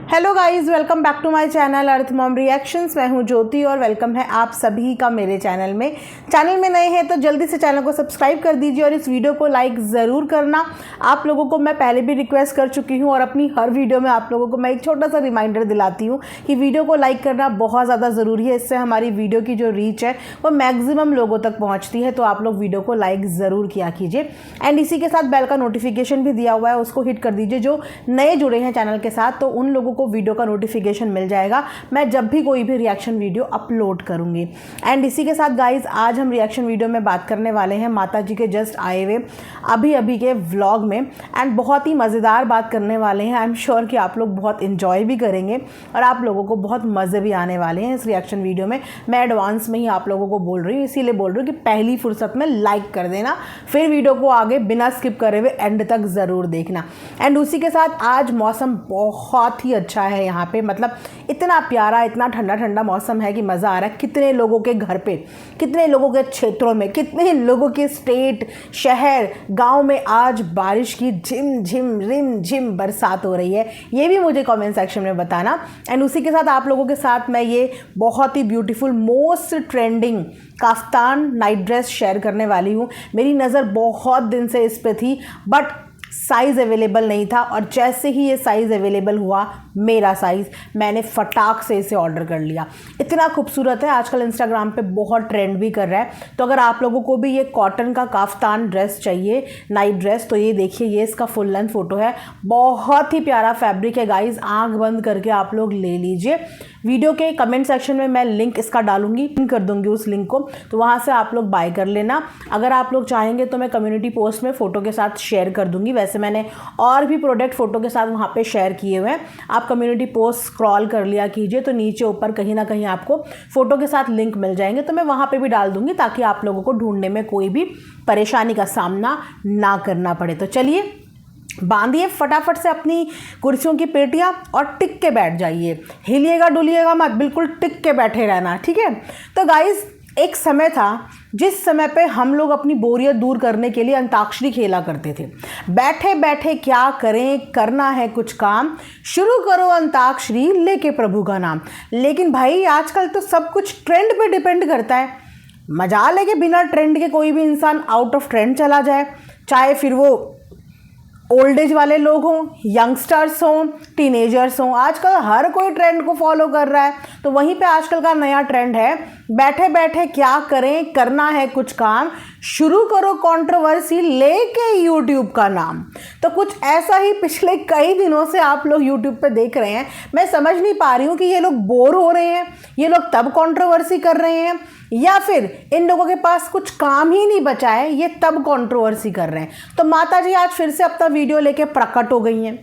Hello guys, welcome back to my channel Arth mom reactions. मैं हूं ज्योति और वेलकम है आप सभी का मेरे चैनल में। चैनल में नए हैं तो जल्दी से चैनल को सब्सक्राइब कर दीजिए और इस वीडियो को लाइक ज़रूर करना। आप लोगों को मैं पहले भी रिक्वेस्ट कर चुकी हूं और अपनी हर वीडियो में आप लोगों को मैं एक छोटा सा रिमाइंडर दिलाती हूँ कि वीडियो को लाइक करना बहुत ज़्यादा ज़रूरी है। इससे हमारी वीडियो की जो रीच है वो मैक्सिमम लोगों तक पहुँचती है। तो आप लोग वीडियो को लाइक ज़रूर किया कीजिए एंड इसी के साथ बेल का नोटिफिकेशन भी दिया हुआ है, उसको हिट कर दीजिए। जो नए जुड़े हैं चैनल के साथ तो उन लोगों को वीडियो का नोटिफिकेशन मिल जाएगा मैं जब भी कोई भी रिएक्शन वीडियो अपलोड करूंगी। एंड इसी के साथ गाइज आज हम रिएक्शन वीडियो में बात करने वाले हैं माता जी के जस्ट आए हुए अभी के व्लॉग में एंड बहुत ही मज़ेदार बात करने वाले हैं। आई एम श्योर कि आप लोग बहुत इंजॉय भी करेंगे और आप लोगों को बहुत मज़े भी आने वाले हैं इस रिएक्शन वीडियो में। मैं एडवांस में ही आप लोगों को बोल रही हूँ, इसीलिए बोल रही हूँ कि पहली फुर्सत में लाइक कर देना, फिर वीडियो को आगे बिना स्किप करे हुए एंड तक ज़रूर देखना। एंड उसी के साथ आज मौसम बहुत ही अच्छा है यहाँ पे, मतलब इतना प्यारा इतना ठंडा ठंडा मौसम है कि मज़ा आ रहा है। कितने लोगों के घर पे, कितने लोगों के क्षेत्रों में, कितने लोगों के स्टेट, शहर, गांव में आज बारिश की झिम झिम रिम झिम बरसात हो रही है, ये भी मुझे कमेंट सेक्शन में बताना। एंड उसी के साथ आप लोगों के साथ मैं ये बहुत ही beautiful most trending kaftan night dress share करने वाली हूँ। मेरी नज़र बहुत दिन से इस पे थी बट साइज़ अवेलेबल नहीं था और जैसे ही ये साइज़ अवेलेबल हुआ मेरा साइज़, मैंने फटाक से इसे ऑर्डर कर लिया। इतना खूबसूरत है, आजकल इंस्टाग्राम पे बहुत ट्रेंड भी कर रहा है। तो अगर आप लोगों को भी ये कॉटन का काफ्तान ड्रेस चाहिए नाइट ड्रेस तो ये देखिए, ये इसका फुल लेंथ फ़ोटो है। बहुत ही प्यारा फैब्रिक है गाइज, आँख बंद करके आप लोग ले लीजिए। वीडियो के कमेंट सेक्शन में मैं लिंक इसका डालूंगी, पिन कर दूंगी उस लिंक को, तो वहाँ से आप लोग बाय कर लेना। अगर आप लोग चाहेंगे तो मैं कम्युनिटी पोस्ट में फ़ोटो के साथ शेयर कर दूंगी। वैसे मैंने और भी प्रोडक्ट फ़ोटो के साथ वहाँ पे शेयर किए हुए हैं। आप कम्युनिटी पोस्ट स्क्रॉल कर लिया कीजिए तो नीचे ऊपर कहीं ना कहीं आपको फ़ोटो के साथ लिंक मिल जाएंगे, तो मैं वहाँ पे भी डाल दूंगी ताकि आप लोगों को ढूंढने में कोई भी परेशानी का सामना ना करना पड़े। तो चलिए बांधिए फटाफट से अपनी कुर्सियों की पेटियां और टिक के बैठ जाइए, हिलिएगा डुलिएगा मत, बिल्कुल टिक के बैठे रहना, ठीक है। तो गाइज एक समय था जिस समय पे हम लोग अपनी बोरियत दूर करने के लिए अंताक्षरी खेला करते थे। बैठे बैठे क्या करें, करना है कुछ काम, शुरू करो अंताक्षरी लेके प्रभु का नाम। लेकिन भाई आजकल तो सब कुछ ट्रेंड पे डिपेंड करता है। मजाल है कि बिना ट्रेंड के कोई भी इंसान आउट ऑफ ट्रेंड चला जाए, चाहे फिर वो ओल्ड एज वाले लोग हों, यंगस्टर्स हों, टीनेजर्स हों। आजकल हर कोई ट्रेंड को फॉलो कर रहा है। तो वहीं पे आजकल का नया ट्रेंड है, बैठे बैठे क्या करें, करना है कुछ काम, शुरू करो कंट्रोवर्सी लेके यूट्यूब का नाम। तो कुछ ऐसा ही पिछले कई दिनों से आप लोग यूट्यूब पे देख रहे हैं। मैं समझ नहीं पा रही हूँ कि ये लोग बोर हो रहे हैं, ये लोग तब कंट्रोवर्सी कर रहे हैं, या फिर इन लोगों के पास कुछ काम ही नहीं बचा है ये तब कंट्रोवर्सी कर रहे हैं। तो माता जी आज फिर से अपना वीडियो लेके प्रकट हो गई हैं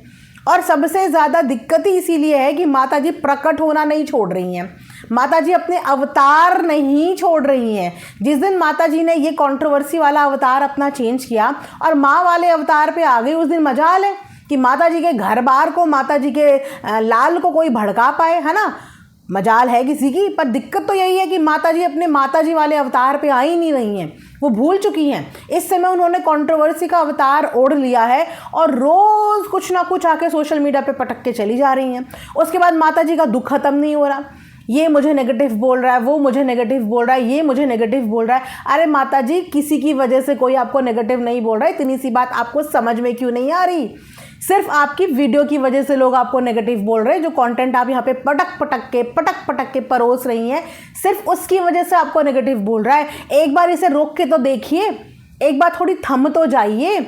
और सबसे ज़्यादा दिक्कत ही इसीलिए है कि माता जी प्रकट होना नहीं छोड़ रही हैं। माता जी अपने अवतार नहीं छोड़ रही हैं। जिस दिन माता जी ने ये कंट्रोवर्सी वाला अवतार अपना चेंज किया और माँ वाले अवतार पे आ गई, उस दिन मजाल है कि माता जी के घर बार को, माता जी के लाल को कोई भड़का पाए, है ना। मजाल है किसी की, पर दिक्कत तो यही है कि माता जी अपने माता जी वाले अवतार पे आ ही नहीं रही हैं, वो भूल चुकी हैं। इस समय उन्होंने कंट्रोवर्सी का अवतार ओढ़ लिया है और रोज़ कुछ ना कुछ आके सोशल मीडिया पे पटक के चली जा रही हैं। उसके बाद माता जी का दुख खत्म नहीं हो रहा, ये मुझे नेगेटिव बोल रहा है, वो मुझे नेगेटिव बोल रहा है, ये मुझे नेगेटिव बोल रहा है। अरे माता जी, किसी की वजह से कोई आपको नेगेटिव नहीं बोल रहा है, इतनी सी बात आपको समझ में क्यों नहीं आ रही। सिर्फ आपकी वीडियो की वजह से लोग आपको नेगेटिव बोल रहे हैं। जो कंटेंट आप यहाँ पे पटक पटक के परोस रही हैं, सिर्फ उसकी वजह से आपको नेगेटिव बोल रहा है। एक बार इसे रोक के तो देखिए, एक बार थोड़ी थम तो जाइए,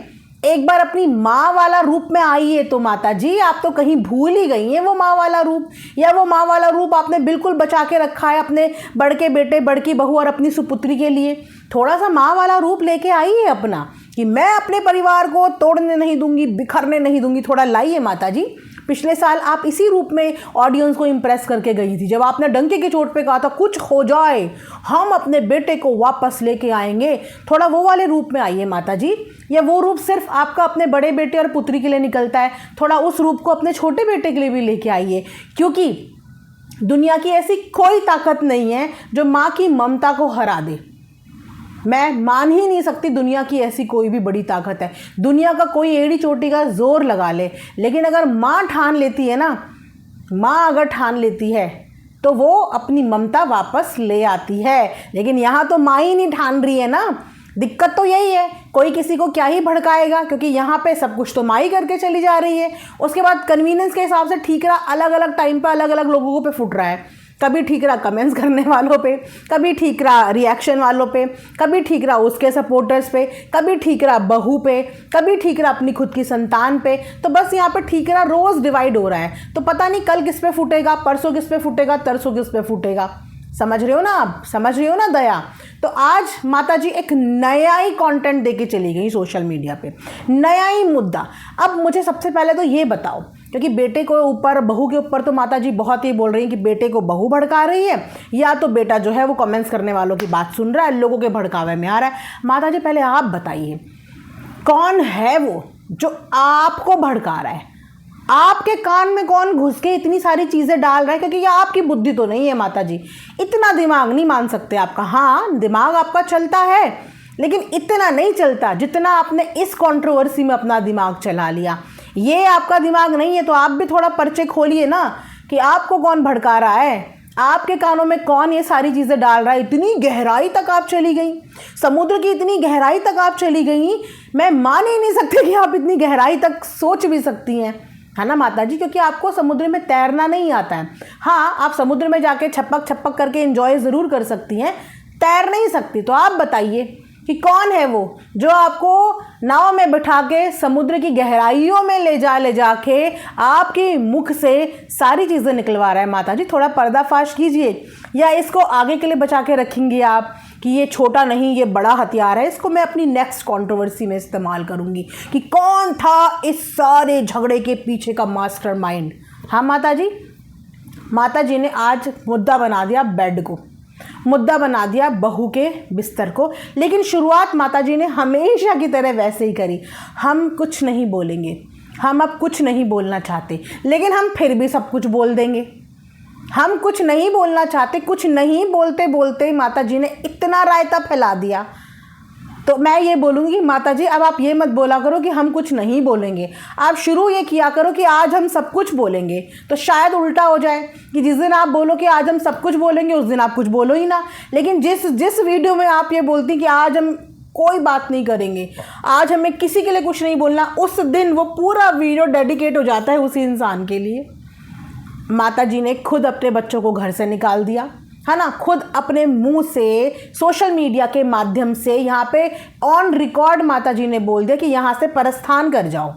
एक बार अपनी माँ वाला रूप में आइए। तो माता जी आप तो कहीं भूल ही गई हैं वो माँ वाला रूप, या वो माँ वाला रूप आपने बिल्कुल बचा के रखा है अपने बड़के बेटे, बड़की बहू और अपनी सुपुत्री के लिए। थोड़ा सा माँ वाला रूप लेके आइए अपना, कि मैं अपने परिवार को तोड़ने नहीं दूंगी, बिखरने नहीं दूंगी। थोड़ा लाइए माता जी। पिछले साल आप इसी रूप में ऑडियंस को इम्प्रेस करके गई थी, जब आपने डंके की चोट पे कहा था कुछ हो जाए हम अपने बेटे को वापस लेके आएंगे। थोड़ा वो वाले रूप में आइए माता जी। या वो रूप सिर्फ आपका अपने बड़े बेटे और पुत्री के लिए निकलता है, थोड़ा उस रूप को अपने छोटे बेटे के लिए भी लेके आइए। क्योंकि दुनिया की ऐसी कोई ताकत नहीं है जो माँ की ममता को हरा दे। मैं मान ही नहीं सकती दुनिया की ऐसी कोई भी बड़ी ताकत है। दुनिया का कोई एड़ी चोटी का जोर लगा ले, लेकिन अगर माँ ठान लेती है ना माँ अगर ठान लेती है तो वो अपनी ममता वापस ले आती है, लेकिन यहाँ तो माँ ही नहीं ठान रही है ना। दिक्कत तो यही है, कोई किसी को क्या ही भड़काएगा, क्योंकि यहाँ पे सब कुछ तो माँ ही करके चली जा रही है। उसके बाद कन्वीनियंस के हिसाब से ठीकरा अलग अलग टाइम पे अलग अलग लोगों पे फूट रहा है। कभी ठीकरा कमेंट्स करने वालों पे, कभी ठीकरा रिएक्शन वालों पे, कभी ठीकरा उसके सपोर्टर्स पे, कभी ठीकरा बहू पे, कभी ठीकरा अपनी खुद की संतान पे। तो बस यहाँ पे ठीकरा रोज़ डिवाइड हो रहा है। तो पता नहीं कल किस पे फूटेगा, परसों किस पे फूटेगा, तरसों किस पे फूटेगा। समझ रहे हो ना आप, समझ रहे हो ना दया। तो आज माता जी एक नया ही कंटेंट देके चली गई सोशल मीडिया पे, नया ही मुद्दा। अब मुझे सबसे पहले तो ये बताओ, क्योंकि बेटे को ऊपर, बहू के ऊपर तो माता जी बहुत ही बोल रही हैं कि बेटे को बहू भड़का रही है, या तो बेटा जो है वो कमेंट्स करने वालों की बात सुन रहा है, लोगों के भड़कावे में आ रहा है। माता जी पहले आप बताइए, कौन है वो जो आपको भड़का रहा है? आपके कान में कौन घुस के इतनी सारी चीज़ें डाल रहा है? क्योंकि ये आपकी बुद्धि तो नहीं है माता जी, इतना दिमाग नहीं मान सकते आपका। हाँ, दिमाग आपका चलता है, लेकिन इतना नहीं चलता जितना आपने इस कंट्रोवर्सी में अपना दिमाग चला लिया। ये आपका दिमाग नहीं है, तो आप भी थोड़ा पर्चे खोलिए ना कि आपको कौन भड़का रहा है, आपके कानों में कौन ये सारी चीज़ें डाल रहा है। इतनी गहराई तक आप चली गई, समुद्र की इतनी गहराई तक आप चली गई, मैं मान ही नहीं सकती कि आप इतनी गहराई तक सोच भी सकती हैं, है ना माता जी। क्योंकि आपको समुद्र में तैरना नहीं आता है। हाँ, आप समुद्र में जाके छपक छपक करके एंजॉय ज़रूर कर सकती हैं, तैर नहीं सकती। तो आप बताइए कि कौन है वो जो आपको नाव में बिठा के समुद्र की गहराइयों में ले जा के आपके मुख से सारी चीज़ें निकलवा रहा है। माता जी थोड़ा पर्दाफाश कीजिए, या इसको आगे के लिए बचा के रखेंगे आप कि ये छोटा नहीं, ये बड़ा हथियार है, इसको मैं अपनी नेक्स्ट कंट्रोवर्सी में इस्तेमाल करूंगी कि कौन था इस सारे झगड़े के पीछे का मास्टरमाइंड। हाँ माता जी ने आज मुद्दा बना दिया बेड को, मुद्दा बना दिया बहू के बिस्तर को। लेकिन शुरुआत माता जी ने हमेशा की तरह वैसे ही करी, हम कुछ नहीं बोलेंगे, हम अब कुछ नहीं बोलना चाहते, लेकिन हम फिर भी सब कुछ बोल देंगे। हम कुछ नहीं बोलना चाहते, कुछ नहीं बोलते बोलते माता जी ने इतना रायता फैला दिया। तो मैं ये बोलूँगी माता जी, अब आप ये मत बोला करो कि हम कुछ नहीं बोलेंगे, आप शुरू ये किया करो कि आज हम सब कुछ बोलेंगे। तो शायद उल्टा हो जाए कि जिस दिन आप बोलो कि आज हम सब कुछ बोलेंगे, उस दिन आप कुछ बोलो ही ना। लेकिन जिस वीडियो में आप ये बोलती कि आज हम कोई बात नहीं करेंगे, आज हमें किसी के लिए कुछ नहीं बोलना, उस दिन वो पूरा वीडियो डेडिकेट हो जाता है उसी इंसान के लिए। माता जी ने खुद अपने बच्चों को घर से निकाल दिया, है ना, खुद अपने मुंह से सोशल मीडिया के माध्यम से यहाँ पे ऑन रिकॉर्ड माता जी ने बोल दिया कि यहाँ से प्रस्थान कर जाओ,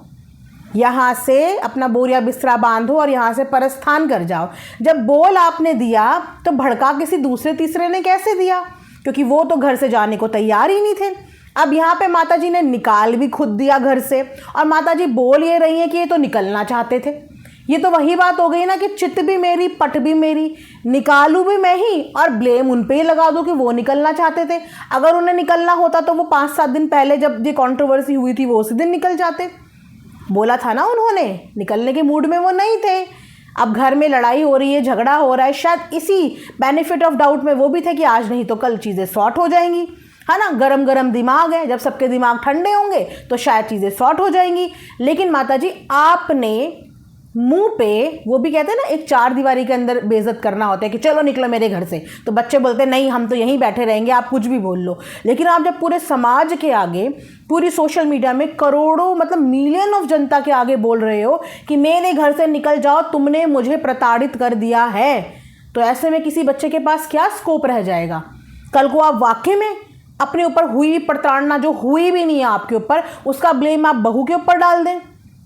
यहाँ से अपना बोरिया बिस्तरा बांधो और यहाँ से प्रस्थान कर जाओ। जब बोल आपने दिया तो भड़का किसी दूसरे तीसरे ने कैसे दिया, क्योंकि वो तो घर से जाने को तैयार ही नहीं थे। अब यहाँ पे माता जी ने निकाल भी खुद दिया घर से, और माता जी बोल ये रही हैं कि ये तो निकलना चाहते थे। ये तो वही बात हो गई ना कि चित भी मेरी, पट भी मेरी, निकालूं भी मैं ही और ब्लेम उन पे ही लगा दूं कि वो निकलना चाहते थे। अगर उन्हें निकलना होता तो वो 5-7 दिन पहले जब ये कंट्रोवर्सी हुई थी वो उसी दिन निकल जाते। बोला था ना उन्होंने, निकलने के मूड में वो नहीं थे। अब घर में लड़ाई हो रही है, झगड़ा हो रहा है, शायद इसी बेनिफिट ऑफ डाउट में वो भी थे कि आज नहीं तो कल चीज़ें सॉर्ट हो जाएंगी, है ना। गरम गरम दिमाग है, जब सबके दिमाग ठंडे होंगे तो शायद चीज़ें सॉर्ट हो जाएंगी। लेकिन माता जी आपने मुंह पे, वो भी कहते हैं ना एक 4 दीवारी के अंदर बेइज्जत करना होता है कि चलो निकलो मेरे घर से, तो बच्चे बोलते हैं नहीं हम तो यहीं बैठे रहेंगे, आप कुछ भी बोल लो। लेकिन आप जब पूरे समाज के आगे, पूरी सोशल मीडिया में करोड़ों मतलब मिलियन ऑफ जनता के आगे बोल रहे हो कि मेरे घर से निकल जाओ, तुमने मुझे प्रताड़ित कर दिया है, तो ऐसे में किसी बच्चे के पास क्या स्कोप रह जाएगा। कल को आप वाकई में अपने ऊपर हुई प्रताड़ना जो हुई भी नहीं है आपके ऊपर, उसका ब्लेम आप बहू के ऊपर डाल दें,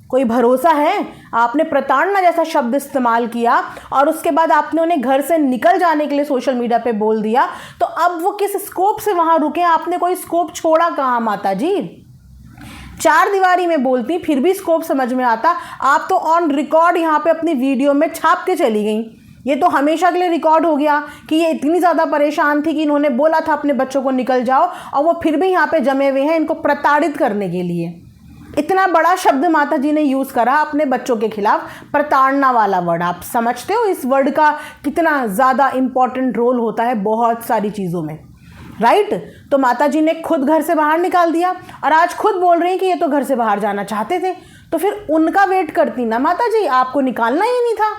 कोई भरोसा है। आपने प्रताड़ना जैसा शब्द इस्तेमाल किया और उसके बाद आपने उन्हें घर से निकल जाने के लिए सोशल मीडिया पे बोल दिया, तो अब वो किस स्कोप से वहां रुके? आपने कोई स्कोप छोड़ा कहाँ माता जी? 4 दीवारी में बोलती फिर भी स्कोप समझ में आता, आप तो ऑन रिकॉर्ड यहाँ पे अपनी वीडियो में छाप के चली गई। ये तो हमेशा के लिए रिकॉर्ड हो गया कि ये इतनी ज़्यादा परेशान थी कि इन्होंने बोला था अपने बच्चों को निकल जाओ, और वो फिर भी यहाँ पे जमे हुए हैं इनको प्रताड़ित करने के लिए। इतना बड़ा शब्द माता जी ने यूज़ करा अपने बच्चों के खिलाफ, प्रताड़ना वाला वर्ड। आप समझते हो इस वर्ड का कितना ज़्यादा इम्पॉर्टेंट रोल होता है बहुत सारी चीज़ों में, राइट। तो माता जी ने खुद घर से बाहर निकाल दिया और आज खुद बोल रही हैं कि ये तो घर से बाहर जाना चाहते थे, तो फिर उनका वेट करती ना माता जी, आपको निकालना ही नहीं था।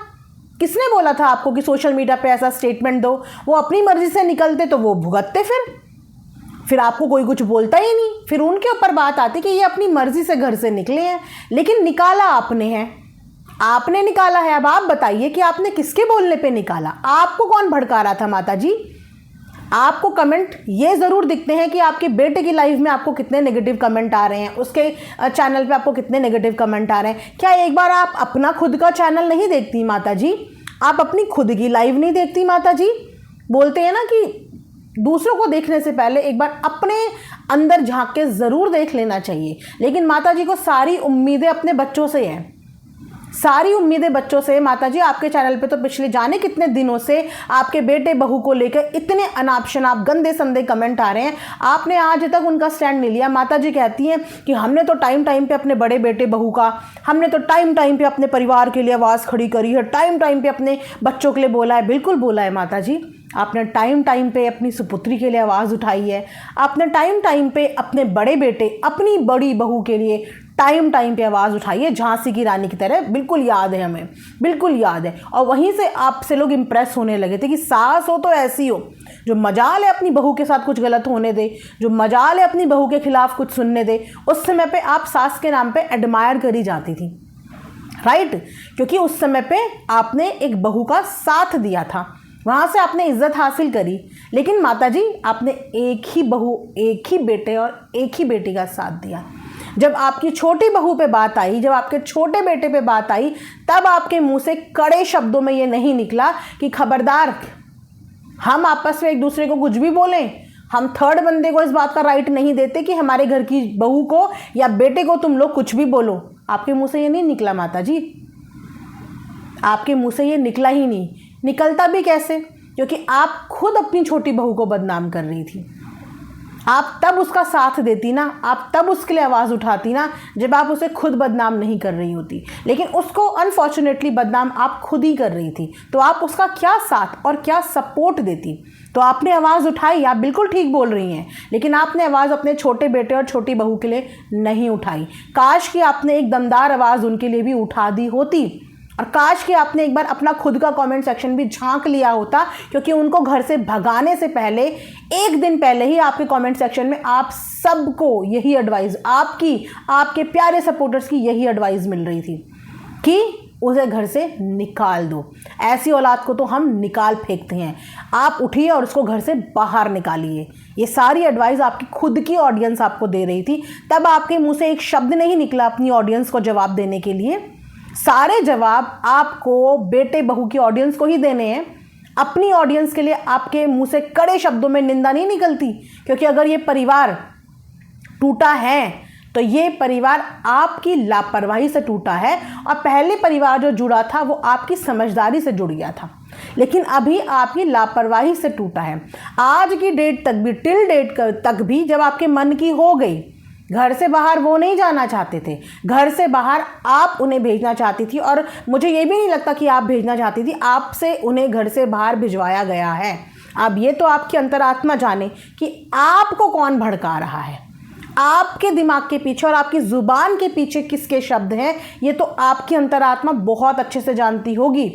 किसने बोला था आपको कि सोशल मीडिया पे ऐसा स्टेटमेंट दो? वो अपनी मर्जी से निकलते तो वो भुगतते, फिर आपको कोई कुछ बोलता ही नहीं, फिर उनके ऊपर बात आती कि ये अपनी मर्जी से घर से निकले हैं, लेकिन निकाला आपने है, आपने निकाला है। अब आप बताइए कि आपने किसके बोलने पे निकाला? आपको कौन भड़का रहा था माता जी? आपको कमेंट ये ज़रूर दिखते हैं कि आपके बेटे की लाइफ में आपको कितने नेगेटिव कमेंट आ रहे हैं, उसके चैनल पे आपको कितने नेगेटिव कमेंट आ रहे हैं। क्या एक बार आप अपना खुद का चैनल नहीं देखती माता जी? आप अपनी खुद की लाइव नहीं देखती माता जी? बोलते हैं ना कि दूसरों को देखने से पहले एक बार अपने अंदर झांक के ज़रूर देख लेना चाहिए। लेकिन माता जी को सारी उम्मीदें अपने बच्चों से हैं, सारी उम्मीदें बच्चों से। माता जी आपके चैनल पे तो पिछले जाने कितने दिनों से आपके बेटे बहू को लेकर इतने अनाप शनाप गंदे संदे कमेंट आ रहे हैं, आपने आज तक उनका स्टैंड नहीं लिया। माता जी कहती हैं कि हमने तो टाइम टाइम पे अपने बड़े बेटे बहू का, हमने तो टाइम टाइम पे अपने परिवार के लिए आवाज़ खड़ी करी है, टाइम टाइम पे अपने बच्चों के लिए बोला है। बिल्कुल बोला है माता जी, आपने टाइम टाइम पे अपनी सुपुत्री के लिए आवाज़ उठाई है, आपने टाइम टाइम पे अपने बड़े बेटे, अपनी बड़ी बहू के लिए टाइम टाइम पे आवाज़ उठाई है, झांसी की रानी की तरह। बिल्कुल याद है हमें, बिल्कुल याद है। और वहीं से आपसे लोग इम्प्रेस होने लगे थे कि सास हो तो ऐसी हो, जो मजाल है अपनी बहू के साथ कुछ गलत होने दे, जो मजाल है अपनी बहू के खिलाफ कुछ सुनने दे। उस समय पे आप सास के नाम पे एडमायर करी जाती थी, राइट? क्योंकि उस समय पे आपने एक बहू का साथ दिया था, वहाँ से आपने इज्जत हासिल करी। लेकिन माता जी आपने एक ही बहू, एक ही बेटे और एक ही बेटी का साथ दिया। जब आपकी छोटी बहू पे बात आई, जब आपके छोटे बेटे पे बात आई, तब आपके मुंह से कड़े शब्दों में ये नहीं निकला कि खबरदार, हम आपस में एक दूसरे को कुछ भी बोलें, हम थर्ड बंदे को इस बात का राइट नहीं देते कि हमारे घर की बहू को या बेटे को तुम लोग कुछ भी बोलो। आपके मुंह से ये नहीं निकला माता जी, आपके मुंह से ये निकला ही नहीं। निकलता भी कैसे? क्योंकि आप खुद अपनी छोटी बहू को बदनाम कर रही थी। आप तब उसका साथ देती ना, आप तब उसके लिए आवाज़ उठाती ना, जब आप उसे खुद बदनाम नहीं कर रही होती। लेकिन उसको अनफॉर्चुनेटली बदनाम आप खुद ही कर रही थी, तो आप उसका क्या साथ और क्या सपोर्ट देती? तो आपने आवाज़ उठाई, आप बिल्कुल ठीक बोल रही हैं, लेकिन आपने आवाज़ अपने छोटे बेटे और छोटी बहू के लिए नहीं उठाई। काश कि आपने एक दमदार आवाज़ उनके लिए भी उठा दी होती, और काश कि आपने एक बार अपना खुद का कमेंट सेक्शन भी झांक लिया होता। क्योंकि उनको घर से भगाने से पहले, एक दिन पहले ही आपके कमेंट सेक्शन में आप सबको यही एडवाइस, आपके प्यारे सपोर्टर्स की यही एडवाइस मिल रही थी कि उसे घर से निकाल दो। ऐसी औलाद को तो हम निकाल फेंकते हैं, आप उठिए और उसको घर से बाहर निकालिए। ये सारी एडवाइस आपकी खुद की ऑडियंस आपको दे रही थी, तब आपके मुँह से एक शब्द नहीं निकला अपनी ऑडियंस को जवाब देने के लिए। सारे जवाब आपको बेटे बहू की ऑडियंस को ही देने हैं। अपनी ऑडियंस के लिए आपके मुंह से कड़े शब्दों में निंदा नहीं निकलती, क्योंकि अगर ये परिवार टूटा है तो ये परिवार आपकी लापरवाही से टूटा है, और पहले परिवार जो जुड़ा था वो आपकी समझदारी से जुड़ गया था, लेकिन अभी आपकी लापरवाही से टूटा है। आज की डेट तक भी, टिल डेट तक भी, जब आपके मन की हो गई, घर से बाहर वो नहीं जाना चाहते थे, घर से बाहर आप उन्हें भेजना चाहती थी, और मुझे ये भी नहीं लगता कि आप भेजना चाहती थी, आपसे उन्हें घर से बाहर भिजवाया गया है। अब ये तो आपकी अंतरात्मा जाने कि आपको कौन भड़का रहा है, आपके दिमाग के पीछे और आपकी ज़ुबान के पीछे किसके शब्द हैं, ये तो आपकी अंतरात्मा बहुत अच्छे से जानती होगी।